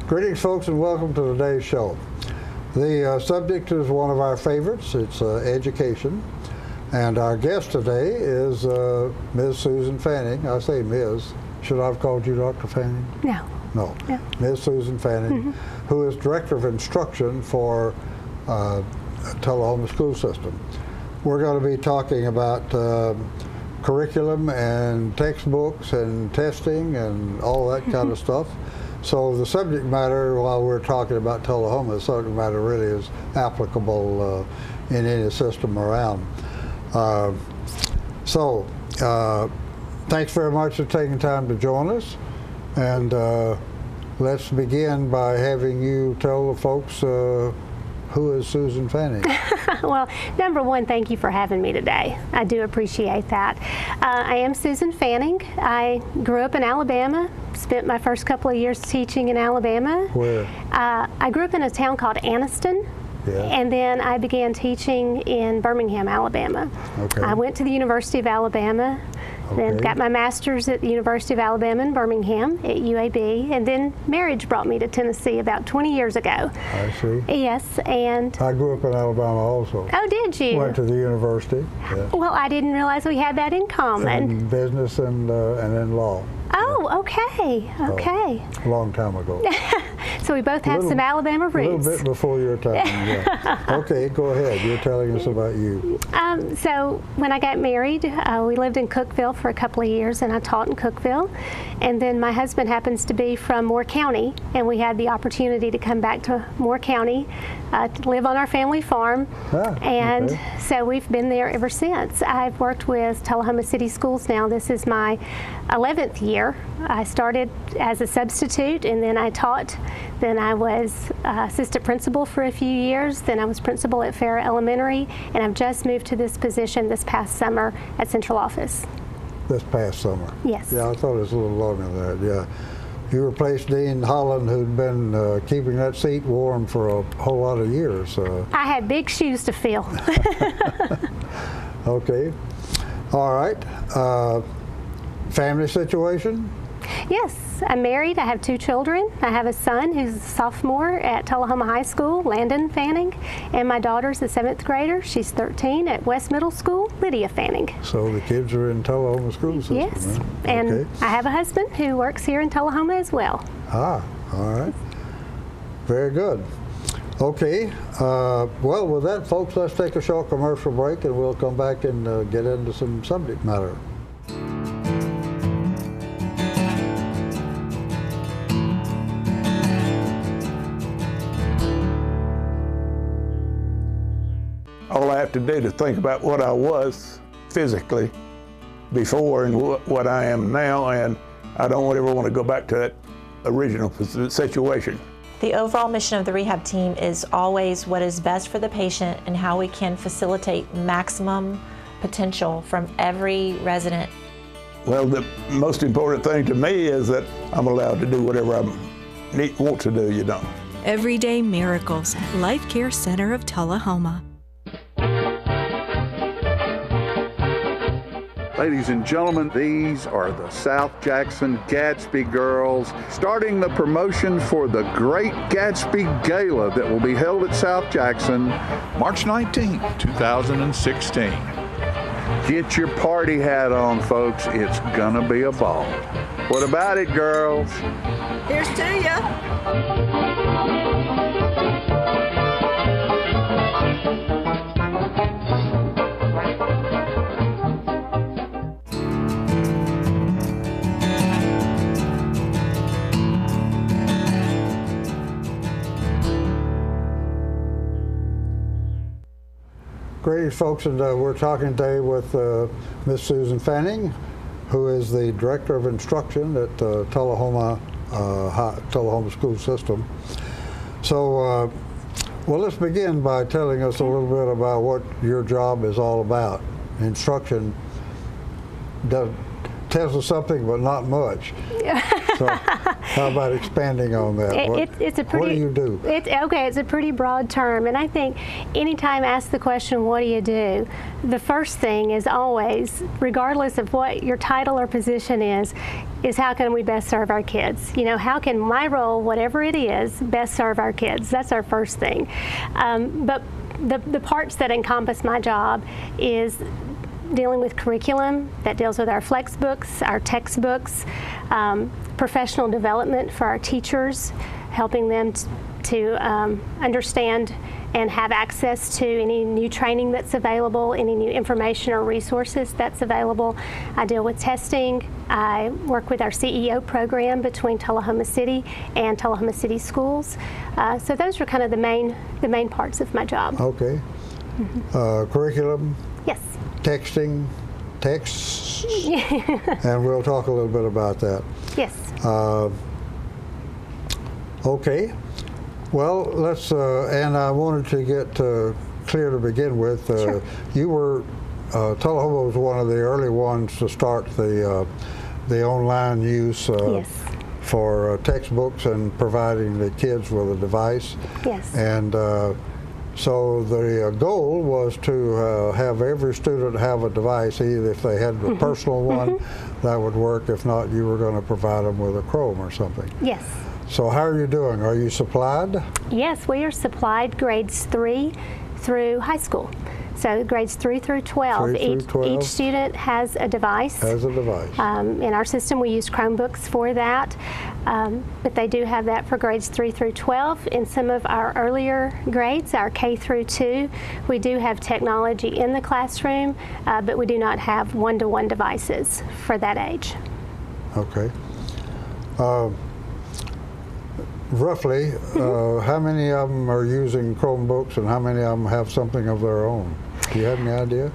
Greetings, folks, and welcome to today's show. The subject is one of our favorites. It's education. And our guest today is Ms. Susan Fanning. I say Ms. Should I have called you Dr. Fanning? No. No. No. Ms. Susan Fanning, who is Director of Instruction for Tullahoma School System. We're going to be talking about curriculum and textbooks and testing and all that kind of stuff. So the subject matter, while we're talking about Tullahoma, the subject matter really is applicable in any system around. Thanks very much for taking time to join us. And let's begin by having you tell the folks who is Susan Fanning. Well, number one, thank you for having me today. I do appreciate that. I am Susan Fanning. I grew up in Alabama, spent my first couple of years teaching in Alabama. Where? I grew up in a town called Anniston. Yeah. And then I began teaching in Birmingham, Alabama. Okay. I went to the University of Alabama, then got my master's at the University of Alabama in Birmingham at UAB, and then marriage brought me to Tennessee about 20 years ago. I see. Yes, and... I grew up in Alabama also. Oh, did you? Went to the university. Yeah. Well, I didn't realize we had that in common. In business and in law. Oh, okay, okay. A long time ago. So we both have some Alabama roots. A little bit before your time, yeah. Okay, go ahead. You're telling us about you. So when I got married, we lived in Cookeville for a couple of years, and I taught in Cookeville. And then my husband happens to be from Moore County, and we had the opportunity to come back to Moore County to live on our family farm. And so we've been there ever since. I've worked with Tullahoma City Schools now. This is my 11th year. I started as a substitute, and then I taught. Then I was assistant principal for a few years. Then I was principal at Farrah Elementary, and I've just moved to this position this past summer at Central Office. This past summer? Yes. Yeah, I thought it was a little longer than that, yeah. You replaced Dean Holland, who'd been keeping that seat warm for a whole lot of years. I had big shoes to fill. Okay. All right. Family situation? Yes, I'm married. I have 2 children. I have a son who's a sophomore at Tullahoma High School, Landon Fanning, and my daughter's a 7th grader. She's 13 at West Middle School, Lydia Fanning. So the kids are in Tullahoma School System? Yes, huh? and okay. I have a husband who works here in Tullahoma as well. Ah, all right. Very good. Okay, well, with that, folks, let's take a short commercial break, and we'll come back and get into some subject matter. All I have to do to think about what I was physically before and what I am now, and I don't ever want to go back to that original situation. The overall mission of the rehab team is always what is best for the patient and how we can facilitate maximum potential from every resident. Well, the most important thing to me is that I'm allowed to do whatever I want to do, you know. Everyday Miracles, Life Care Center of Tullahoma. Ladies and gentlemen, these are the South Jackson Gadsby Girls, starting the promotion for the Great Gatsby Gala that will be held at South Jackson March 19, 2016. Get your party hat on, folks. It's gonna be a ball. What about it, girls? Here's to ya. Greetings, folks, and we're talking today with Miss Susan Fanning, who is the Director of Instruction at Tullahoma School System. So, well, let's begin by telling us a little bit about what your job is all about. Instruction tells us something, but not much. So how about expanding on that? It's a pretty, what do you do? It's a pretty broad term, and I think anytime asked the question, what do you do? The first thing is always, regardless of what your title or position is how can we best serve our kids? You know, how can my role, whatever it is, best serve our kids? That's our first thing. But the parts that encompass my job is dealing with curriculum that deals with our flex books, our textbooks, professional development for our teachers, helping them to understand and have access to any new training that's available, any new information or resources that's available. I deal with testing. I work with our CEO program between Tullahoma City and Tullahoma City schools. So those are kind of the main parts of my job. Okay. Curriculum? Yes. Texting, texts, and we'll talk a little bit about that. Yes. Okay. Well, let's, and I wanted to get clear to begin with. Sure. You were, Tullahoma was one of the early ones to start the online use yes. for textbooks and providing the kids with a device. Yes. And so the goal was to have every student have a device, either if they had a personal one, that would work. If not, you were going to provide them with a Chrome or something. Yes. So how are you doing? Are you supplied? Yes, we are supplied grades 3 through high school. So grades 3 through 12. 3 through 12. Each student has a device. Has a device. In our system, we use Chromebooks for that, but they do have that for grades 3 through 12. In some of our earlier grades, our K through 2, we do have technology in the classroom, but we do not have one-to-one devices for that age. Okay. Roughly, how many of them are using Chromebooks and how many of them have something of their own? Do you have any idea?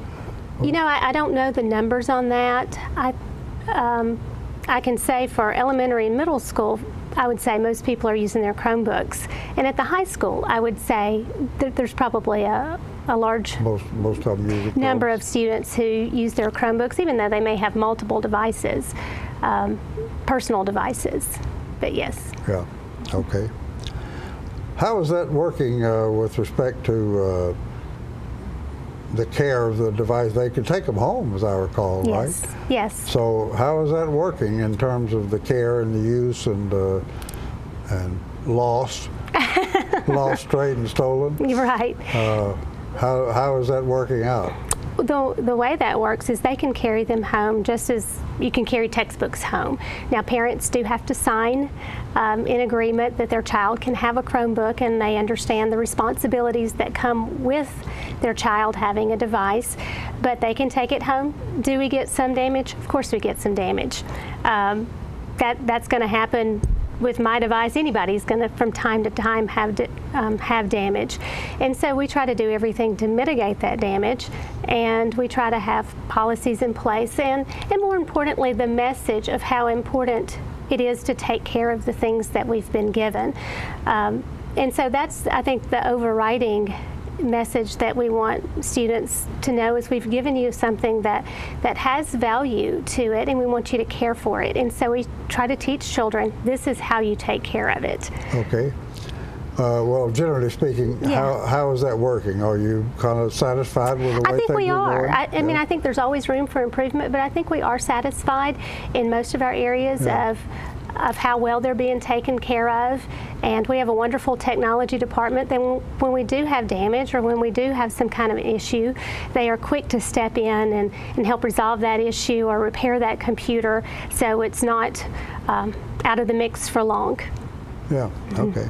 You know, I don't know the numbers on that. I can say for elementary and middle school, I would say most people are using their Chromebooks. And at the high school, I would say that there's probably a large most of them use number of students who use their Chromebooks, even though they may have multiple devices, personal devices. But yes. Yeah. Okay. How is that working with respect to the care of the device? They can take them home, as I recall, yes. right? Yes. So how is that working in terms of the care and the use and lost, strayed, and stolen? You're right. How is that working out? The way that works is they can carry them home just as you can carry textbooks home. Now, parents do have to sign in agreement that their child can have a Chromebook, and they understand the responsibilities that come with their child having a device, but they can take it home. Do we get some damage? Of course we get some damage. That's going to happen with my device. Anybody's going to, from time to time, have damage. And so we try to do everything to mitigate that damage, and we try to have policies in place, and more importantly, the message of how important it is to take care of the things that we've been given. And so that's, I think, the overriding message that we want students to know is we've given you something that has value to it, and we want you to care for it. And so we try to teach children, this is how you take care of it. Okay. Well, generally speaking, Yeah. how is that working? Are you kind of satisfied with the way I think things we are. going? I mean, I think there's always room for improvement, but I think we are satisfied in most of our areas of how well they're being taken care of. And we have a wonderful technology department. Then when we do have damage or when we do have some kind of issue, they are quick to step in and help resolve that issue or repair that computer so it's not out of the mix for long. Yeah, okay.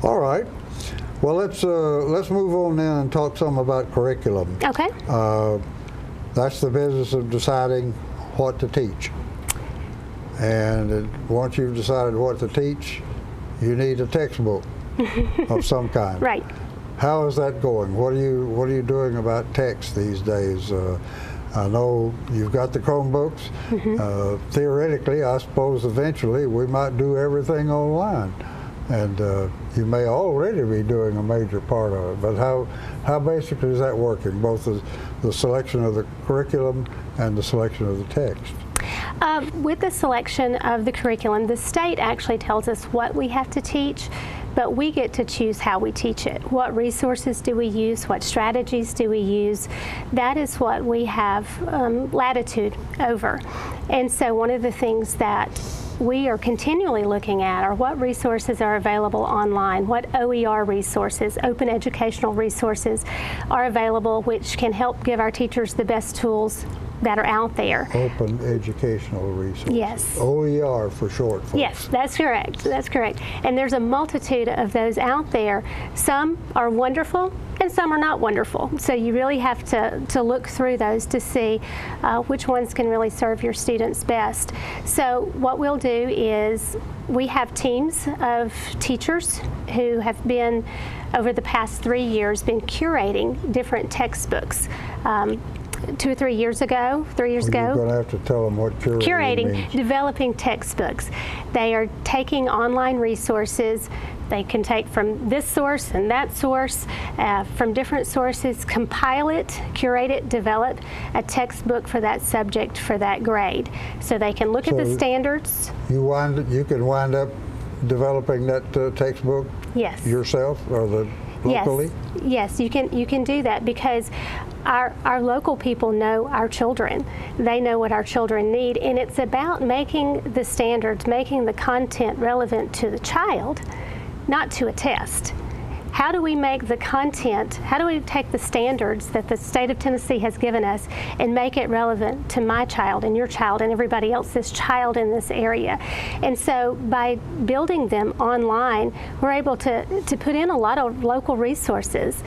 All right. Well, let's move on then and talk some about curriculum. Okay. That's the business of deciding what to teach. And once you've decided what to teach, you need a textbook of some kind. Right. How is that going? What are you doing about text these days? I know you've got the Chromebooks. Theoretically, I suppose eventually we might do everything online, and you may already be doing a major part of it. But how basically is that working? Both the selection of the curriculum and the selection of the text. With the selection of the curriculum, the state actually tells us what we have to teach, but we get to choose how we teach it. What resources do we use? What strategies do we use? That is what we have latitude over. And so one of the things that we are continually looking at are what resources are available online, what OER resources, open educational resources are available, which can help give our teachers the best tools that are out there. Open educational resources. Yes. OER for short, folks. Yes, that's correct. That's correct. And there's a multitude of those out there. Some are wonderful and some are not wonderful. So you really have to look through those to see which ones can really serve your students best. So what we'll do is we have teams of teachers who have been, over the past 3 years, been curating different textbooks. 2 or 3 years ago, 3 years ago. You're going to have to tell them what curating means. Developing textbooks. They are taking online resources. They can take from this source and that source, from different sources, compile it, curate it, develop a textbook for that subject for that grade. So they can look at the standards. You can wind up developing that textbook Yes. yourself or locally? Yes, you can do that because our local people know our children. They know what our children need, and it's about making the standards, making the content relevant to the child, not to a test. How do we make the content, how do we take the standards that the state of Tennessee has given us and make it relevant to my child and your child and everybody else's child in this area? And so by building them online, we're able to put in a lot of local resources,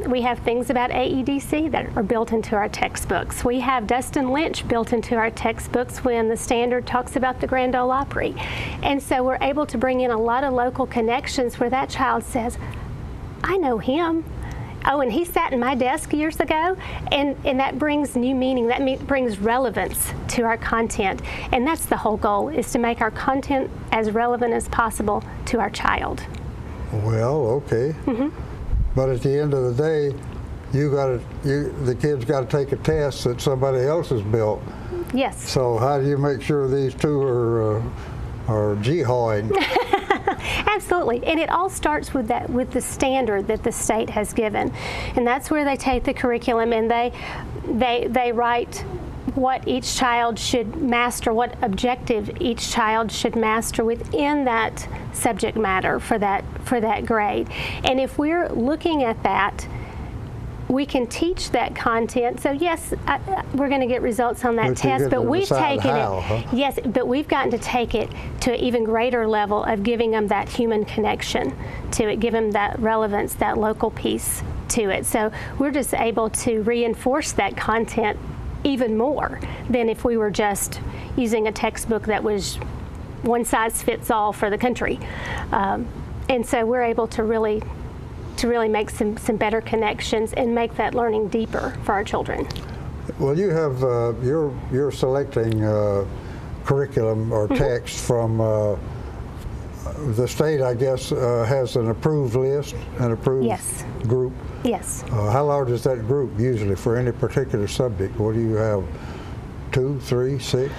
we have things about AEDC that are built into our textbooks. We have Dustin Lynch built into our textbooks when the standard talks about the Grand Ole Opry. And so we're able to bring in a lot of local connections where that child says, I know him. Oh, and he sat in my desk years ago, and that brings new meaning. That brings relevance to our content. And that's the whole goal, is to make our content as relevant as possible to our child. Well, okay. Mm-hmm. But at the end of the day, the kid's got to take a test that somebody else has built. Yes. So how do you make sure these two are jihawing? Absolutely, and it all starts with the standard that the state has given, and that's where they take the curriculum and they write what each child should master, what objective each child should master within that subject matter for that grade. And if we're looking at that, we can teach that content. So yes, we're going to get results on that test, but we've taken it. Yes, but we've gotten to take it to an even greater level of giving them that human connection to it, give them that relevance, that local piece to it. So we're just able to reinforce that content even more than if we were just using a textbook that was one size fits all for the country. And so we're able to really make some better connections and make that learning deeper for our children. Well, you have you're selecting curriculum or text from the state, I guess, has an approved list, an approved Yes. group. Yes. How large is that group usually for any particular subject? What do you have? 2, 3, 6?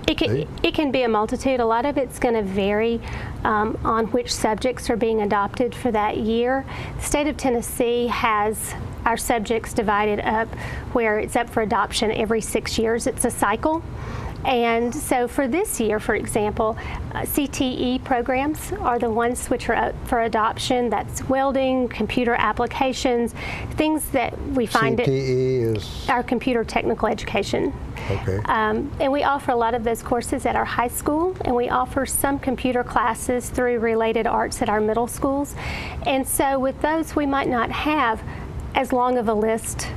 It can be a multitude. A lot of it's going to vary on which subjects are being adopted for that year. The state of Tennessee has our subjects divided up where it's up for adoption every 6 years. It's a cycle. And so for this year, for example, CTE programs are the ones which are up for adoption. That's welding, computer applications, things that we find CTE is our computer technical education. Okay. And we offer a lot of those courses at our high school, and we offer some computer classes through related arts at our middle schools. And so with those, we might not have as long of a list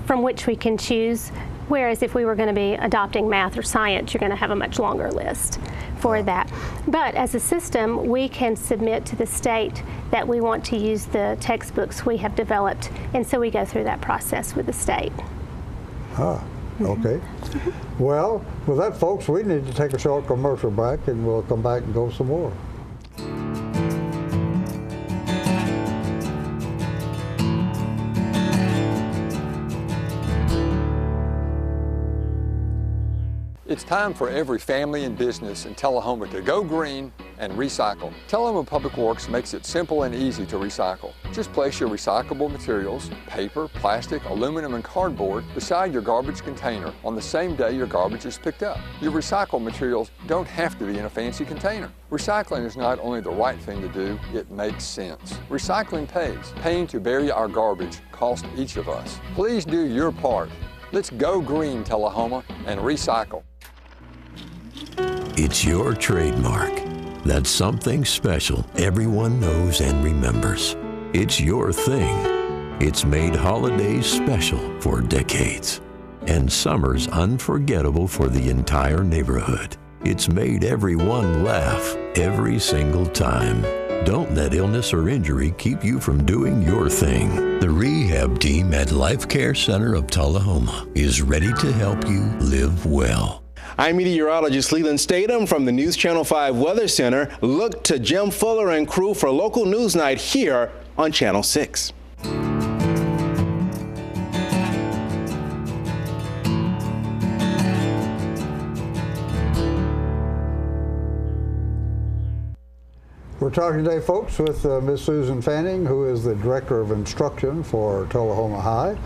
from which we can choose. Whereas if we were going to be adopting math or science, you're going to have a much longer list for that. But as a system, we can submit to the state that we want to use the textbooks we have developed, and so we go through that process with the state. Okay. Well, with that, folks, we need to take a short commercial break, and we'll come back and go some more. It's time for every family and business in Tullahoma to go green and recycle. Tullahoma Public Works makes it simple and easy to recycle. Just place your recyclable materials, paper, plastic, aluminum, and cardboard beside your garbage container on the same day your garbage is picked up. Your recycled materials don't have to be in a fancy container. Recycling is not only the right thing to do, it makes sense. Recycling pays. Paying to bury our garbage costs each of us. Please do your part. Let's go green, Tullahoma, and recycle. It's your trademark. That's something special everyone knows and remembers. It's your thing. It's made holidays special for decades and summers unforgettable for the entire neighborhood. It's made everyone laugh every single time. Don't let illness or injury keep you from doing your thing. The rehab team at Life Care Center of Tullahoma is ready to help you live well. I'm meteorologist Leland Statham from the News Channel 5 Weather Center. Look to Jim Fuller and crew for local news night here on Channel 6. We're talking today, folks, with Miss Susan Fanning, who is the Director of Instruction for Tullahoma High.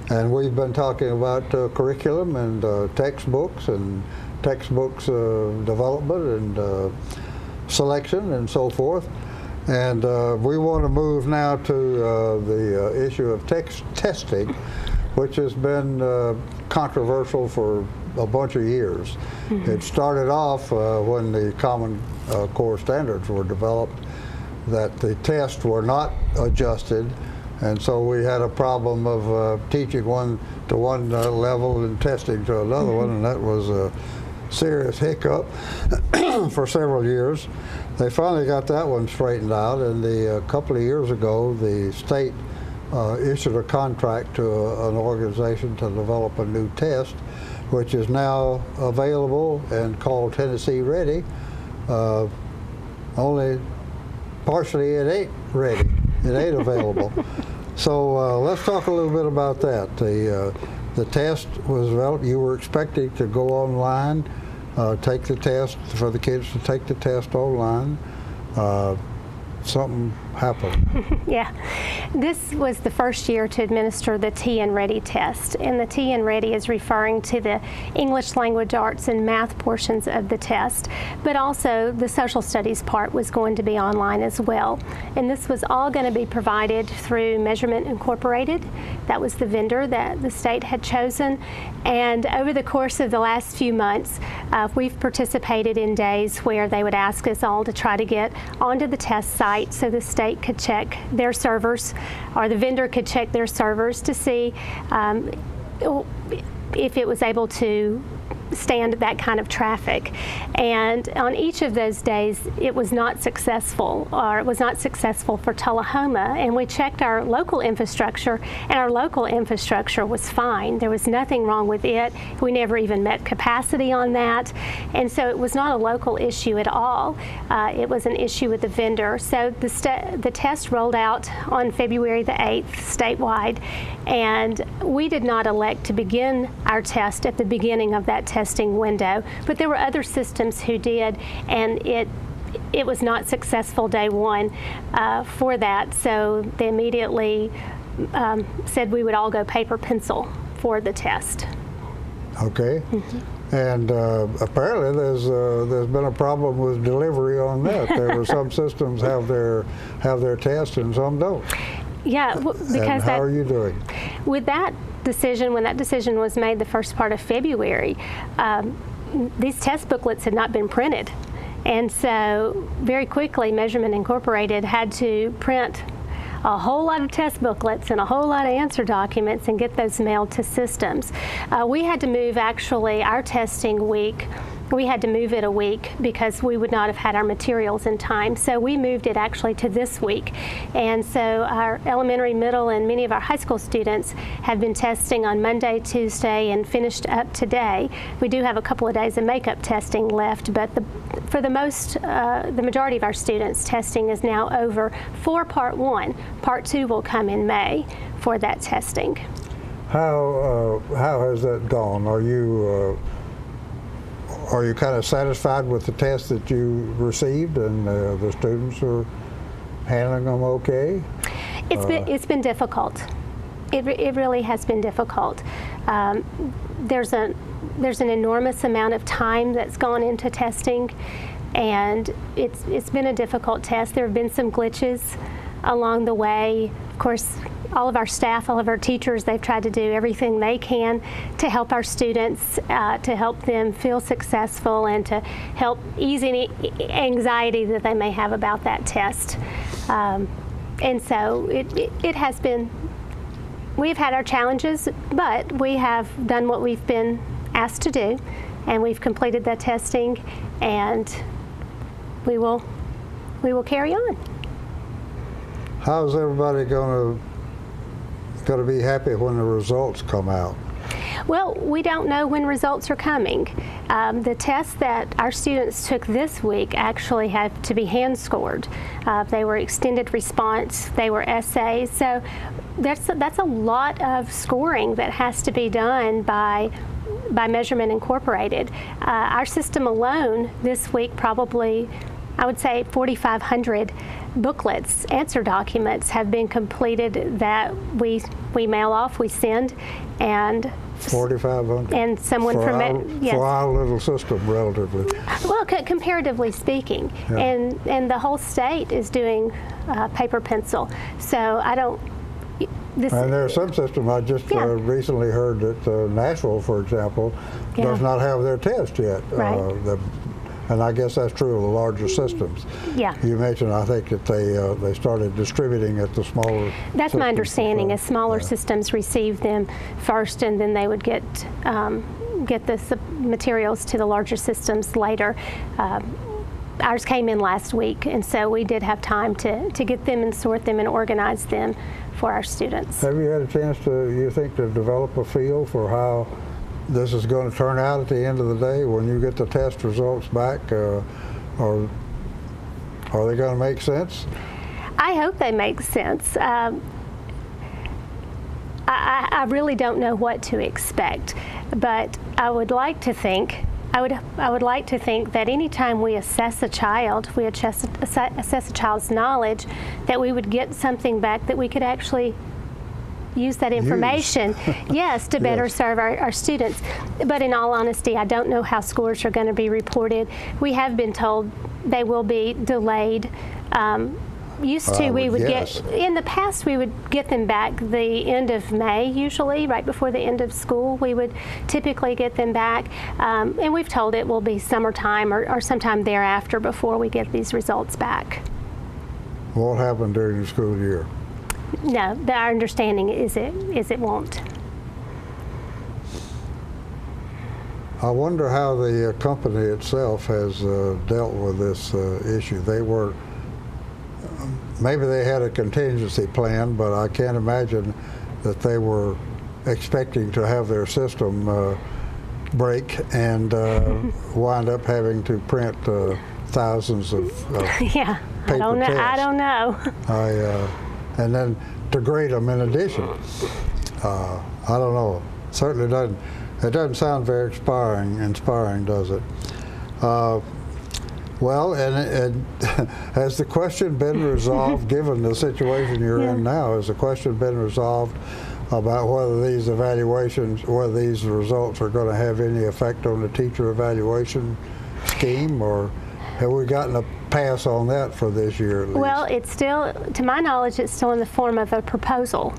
And we've been talking about curriculum and textbooks development and selection and so forth. And we want to move now to the issue of testing, which has been controversial for a bunch of years. Mm-hmm. It started off when the Common Core standards were developed, that the tests were not adjusted, and so we had a problem of teaching one to one level and testing to another mm-hmm. one, and that was a serious hiccup for several years. They finally got that one straightened out, and a couple of years ago the state issued a contract to an organization to develop a new test, which is now available and called Tennessee Ready. Only partially it ain't ready. It ain't available. So let's talk a little bit about that. The test was developed. You were expecting to go online, take the test, for the kids to take the test online. Something happened. Yeah. This was the first year to administer the TN Ready test, and the TN Ready is referring to the English language arts and math portions of the test, but also the social studies part was going to be online as well. And this was all going to be provided through Measurement Incorporated. That was the vendor that the state had chosen. And over the course of the last few months, we've participated in days where they would ask us all to try to get onto the test site so the state could check their servers, or the vendor could check their servers to see if it was able to stand that kind of traffic. And on each of those days it was not successful, or it was not successful for Tullahoma, and we checked our local infrastructure, and our local infrastructure was fine. There was nothing wrong with it. We never even met capacity on that, and so it was not a local issue at all. It was an issue with the vendor. So the test rolled out on February the 8th statewide, and we did not elect to begin our test at the beginning of that testing window, but there were other systems who did, and it was not successful day one for that. So they immediately said we would all go paper pencil for the test. Okay. Mm-hmm. And apparently there's been a problem with delivery on that. There were some systems have their tests and some don't. Yeah, because and how are you doing? With that decision, when that decision was made the first part of February, these test booklets had not been printed. And so very quickly Measurement Incorporated had to print a whole lot of test booklets and a whole lot of answer documents and get those mailed to systems. We had to move actually our testing week. We had to move it a week because we would not have had our materials in time. So we moved it actually to this week. And so our elementary, middle, and many of our high school students have been testing on Monday, Tuesday, and finished up today. We do have a couple of days of makeup testing left, but for the majority of our students, testing is now over for Part 1. Part 2 will come in May for that testing. How has that gone? Are you are you kind of satisfied with the test that you received, and the students are handling them okay? It's been difficult. It really has been difficult. There's an enormous amount of time that's gone into testing, and it's been a difficult test. There have been some glitches along the way. Of course, all of our staff, all of our teachers, they've tried to do everything they can to help our students, to help them feel successful and to help ease any anxiety that they may have about that test. And so it has been, we've had our challenges, but we have done what we've been asked to do, and we've completed that testing, and we will carry on. How's everybody going to be happy when the results come out? Well, we don't know when results are coming. The tests that our students took this week actually had to be hand scored. They were extended response, they were essays, so that's a lot of scoring that has to be done by Measurement Incorporated. Our system alone this week, probably, I would say 4,500 booklets, answer documents have been completed that we mail off, we send, and 4,500. And someone for from for our little system, relatively. Well, comparatively speaking, yeah. and the whole state is doing paper pencil. So I don't. And there are some systems. I just recently heard that Nashville, for example, does not have their test yet. Right. And I guess that's true of the larger systems. Yeah. You mentioned, I think, that they started distributing at the smaller. That's my understanding. As smaller systems receive them first, and then they would get the materials to the larger systems later. Ours came in last week, and so we did have time to get them and sort them and organize them for our students. Have you had a chance you think, to develop a feel for how this is going to turn out at the end of the day when you get the test results back? Or are they going to make sense? I hope they make sense. I really don't know what to expect, but I would like to think that anytime we assess a child, we assess a child's knowledge, that we would get something back that we could actually use that information, yes, to better serve our students. But in all honesty, I don't know how scores are going to be reported. We have been told they will be delayed. We would get, in the past, we would get them back the end of May, usually, right before the end of school. We would typically get them back. And we've told it will be summertime or sometime thereafter before we get these results back. What happened during the school year? No, our understanding is it won't. I wonder how the company itself has dealt with this issue. Maybe they had a contingency plan, but I can't imagine that they were expecting to have their system break and wind up having to print thousands of paper tests. I don't know. And then to grade them in addition. I don't know. Certainly doesn't. It doesn't sound very inspiring, does it? Well, and has the question been resolved, given the situation you're in now, has the question been resolved about whether these results are going to have any effect on the teacher evaluation scheme, or have we gotten a pass on that for this year at least? Well, it's still, to my knowledge, it's still in the form of a proposal.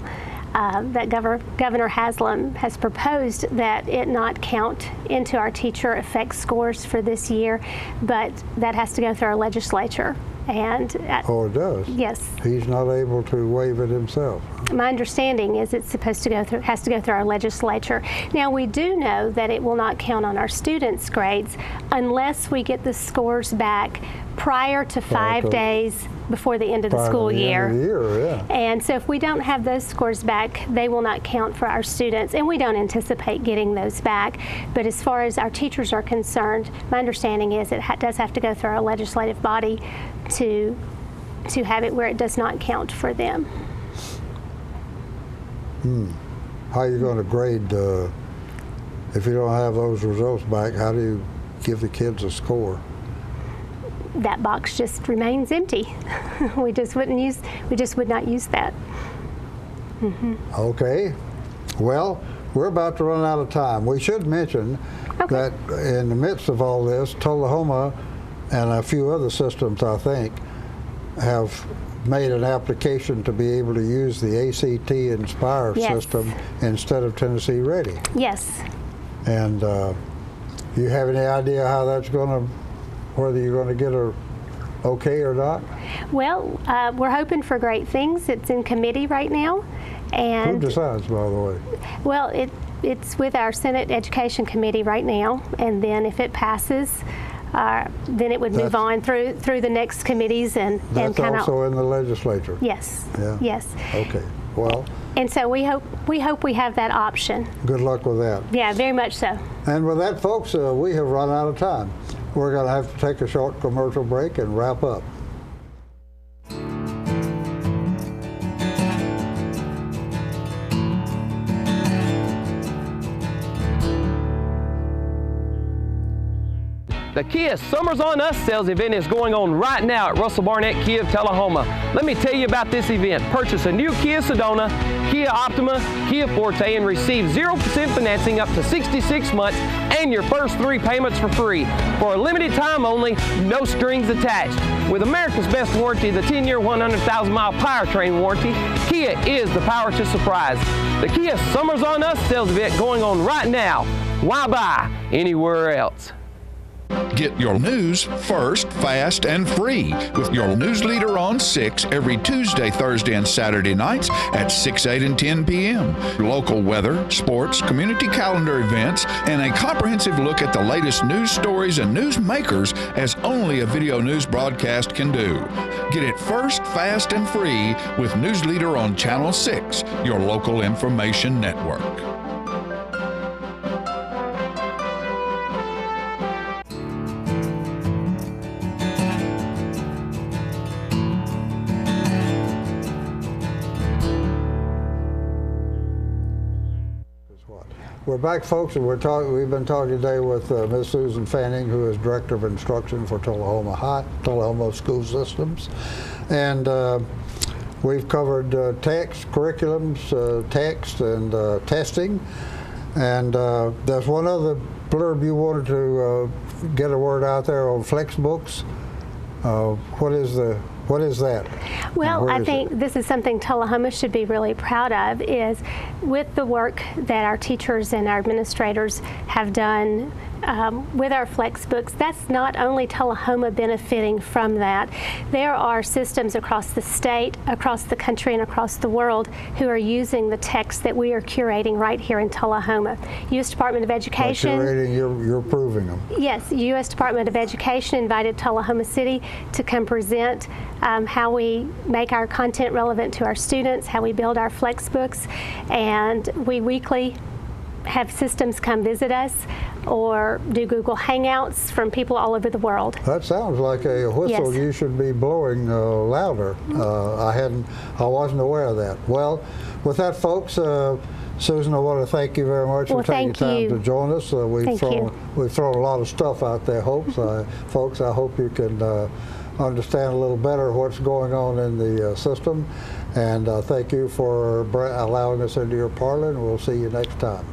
That Governor Haslam has proposed that it not count into our teacher effect scores for this year, but that has to go through our legislature. And oh, it does? Yes. He's not able to waive it himself. My understanding is it's supposed to go through, has to go through our legislature. Now, we do know that it will not count on our students' grades unless we get the scores back prior to 5 days before the end of the school year. End of the year, yeah. And so if we don't have those scores back, they will not count for our students, and we don't anticipate getting those back. But as far as our teachers are concerned, my understanding is it does have to go through our legislative body to have it where it does not count for them. How are you going to grade if you don't have those results back? How do you give the kids a score? That box just remains empty. We just would not use that. Okay. Well, we're about to run out of time. We should mention that in the midst of all this, Tullahoma and a few other systems, I think, have made an application to be able to use the ACT Inspire system instead of Tennessee Ready. Yes. And you have any idea how that's going to, whether you're going to get a okay or not? Well, we're hoping for great things. It's in committee right now. And who decides, by the way? Well, it's with our Senate Education Committee right now, and then if it passes, then it would move on through the next committees and that's kind of also in the legislature. Yes. Yeah. Yes. Okay. Well. And so we hope we have that option. Good luck with that. Yeah, very much so. And with that, folks, we have run out of time. We're going to have to take a short commercial break and wrap up. The Kia Summers on Us sales event is going on right now at Russell Barnett Kia of Tullahoma. Let me tell you about this event. Purchase a new Kia Sedona, Kia Optima, Kia Forte, and receive 0% financing up to 66 months and your first 3 payments for free. For a limited time only, no strings attached. With America's best warranty, the 10-year, 100,000-mile powertrain warranty, Kia is the power to surprise. The Kia Summers on Us sales event going on right now. Why buy anywhere else? Get your news first, fast, and free with your news leader on 6 every Tuesday, Thursday, and Saturday nights at 6, 8, and 10 p.m. Local weather, sports, community calendar events, and a comprehensive look at the latest news stories and news makers as only a video news broadcast can do. Get it first, fast, and free with News Leader on Channel 6, your local information network. We're back, folks, and we've been talking today with Ms. Susan Fanning, who is Director of Instruction for Tullahoma School Systems. And we've covered text, curriculums, text, and testing. And there's one other blurb you wanted to get a word out there on Flexbooks. What is that? Well, I think this is something Tullahoma should be really proud of, is with the work that our teachers and our administrators have done with our Flexbooks, that's not only Tullahoma benefiting from that. There are systems across the state, across the country, and across the world who are using the text that we are curating right here in Tullahoma. U.S. Department of Education. By curating, you're proving them. Yes, U.S. Department of Education invited Tullahoma City to come present how we make our content relevant to our students, how we build our Flexbooks, and we weekly have systems come visit us or do Google Hangouts from people all over the world. That sounds like a whistle you should be blowing louder. I wasn't aware of that. Well, with that, folks, Susan, I want to thank you very much for taking time to join us. We've thrown a lot of stuff out there, folks. I hope you can understand a little better what's going on in the system. And thank you for allowing us into your parlor, and we'll see you next time.